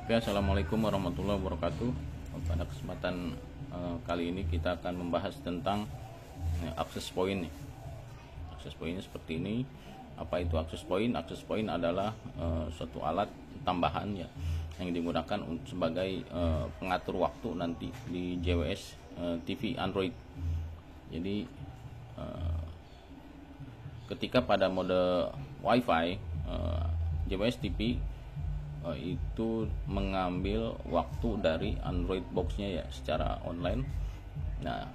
Oke, assalamualaikum warahmatullahi wabarakatuh. Pada kesempatan kali ini kita akan membahas tentang akses point. Akses point seperti ini. Apa itu akses point? Akses point adalah suatu alat tambahan ya yang digunakan sebagai pengatur waktu nanti di JWS TV Android. Jadi ketika pada mode WiFi JWS TV itu mengambil waktu dari Android box-nya ya secara online. Nah,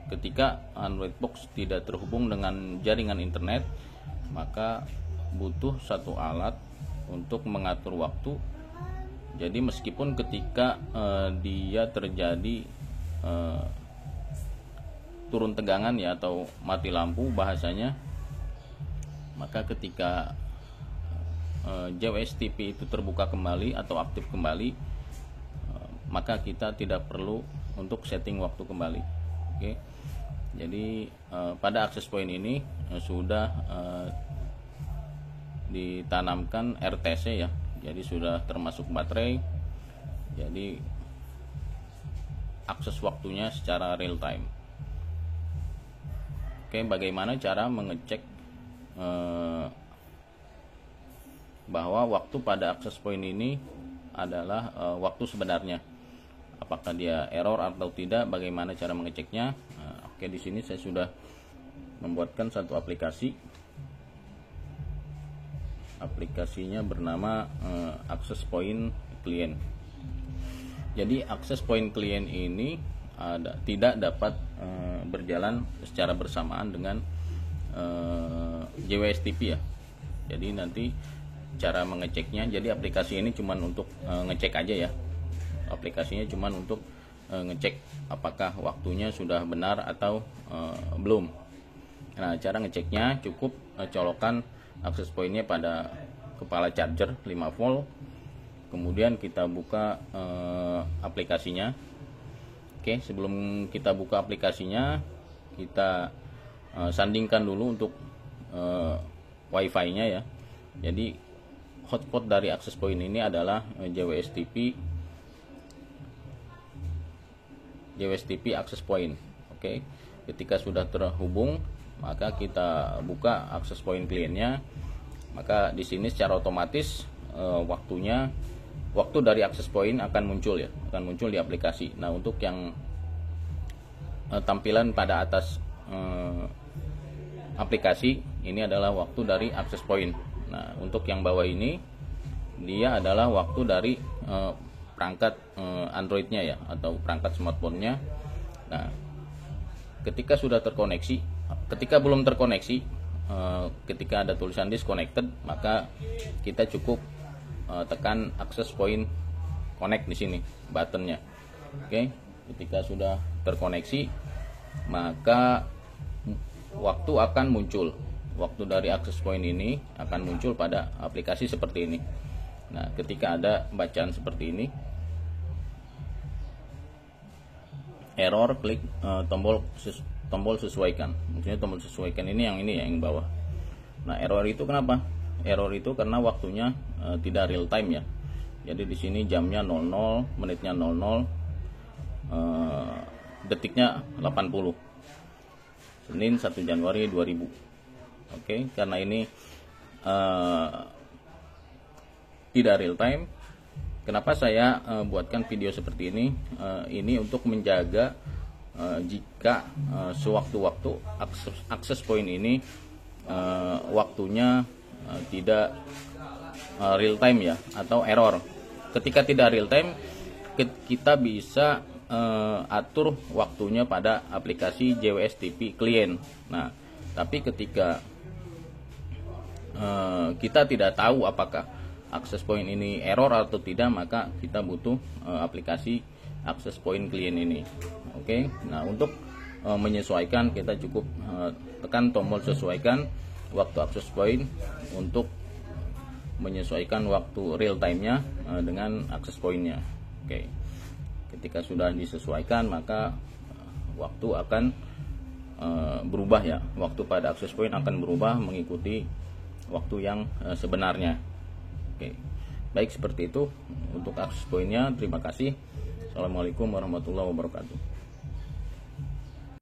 ketika Android box tidak terhubung dengan jaringan internet, maka butuh satu alat untuk mengatur waktu. Jadi meskipun ketika dia terjadi turun tegangan ya atau mati lampu bahasanya, maka ketika JWS TV itu terbuka kembali atau aktif kembali, maka kita tidak perlu untuk setting waktu kembali. Oke. Jadi pada akses point ini sudah ditanamkan RTC ya. Jadi sudah termasuk baterai. Jadi akses waktunya secara real time. Oke, bagaimana cara mengecek bahwa waktu pada akses point ini adalah waktu sebenarnya, apakah dia error atau tidak, bagaimana cara mengeceknya. Oke, di sini saya sudah membuatkan satu aplikasi. Aplikasinya bernama Access Point Client. Jadi Access Point Client ini tidak dapat berjalan secara bersamaan dengan JWS TV ya. Jadi nanti cara mengeceknya, jadi aplikasi ini cuma untuk ngecek aja ya. Aplikasinya cuma untuk ngecek apakah waktunya sudah benar atau belum. Nah, cara ngeceknya cukup colokan akses pointnya pada kepala charger 5 volt. Kemudian kita buka aplikasinya. Oke, sebelum kita buka aplikasinya, kita sandingkan dulu untuk wifi-nya ya. Jadi hotspot dari akses point ini adalah JWS TV access point. Oke. Ketika sudah terhubung, maka kita buka akses point kliennya. Maka di sini secara otomatis waktu dari akses point akan muncul ya, akan muncul di aplikasi. Nah, untuk yang tampilan pada atas aplikasi ini adalah waktu dari akses point. Nah, untuk yang bawah ini dia adalah waktu dari perangkat Android-nya ya atau perangkat smartphone-nya. Nah, ketika sudah terkoneksi, ketika belum terkoneksi, ketika ada tulisan disconnected, maka kita cukup tekan access point connect di sini buttonnya. Oke, ketika sudah terkoneksi, maka waktu akan muncul. Waktu dari access point ini akan muncul pada aplikasi seperti ini. Nah, ketika ada bacaan seperti ini, error, klik tombol sesuaikan. Maksudnya tombol sesuaikan ini yang bawah. Nah, error itu kenapa? Error itu karena waktunya tidak real time ya. Jadi di sini jamnya 00, menitnya 00, detiknya 80. Senin 1 Januari 2000. Oke, karena ini tidak real time. Kenapa saya buatkan video seperti ini? Ini untuk menjaga jika sewaktu-waktu akses point ini waktunya tidak real time ya atau error. Ketika tidak real time, kita bisa atur waktunya pada aplikasi JWS TV Client. Nah, tapi ketika kita tidak tahu apakah akses point ini error atau tidak, maka kita butuh aplikasi akses point client ini. Oke. Nah, untuk menyesuaikan kita cukup tekan tombol sesuaikan waktu akses point untuk menyesuaikan waktu real time-nya dengan akses point-nya. Oke. Ketika sudah disesuaikan, maka waktu akan berubah ya. Waktu pada akses point akan berubah mengikuti waktu yang sebenarnya. Oke. Baik, seperti itu untuk akses poinnya. Terima kasih. Assalamualaikum warahmatullahi wabarakatuh.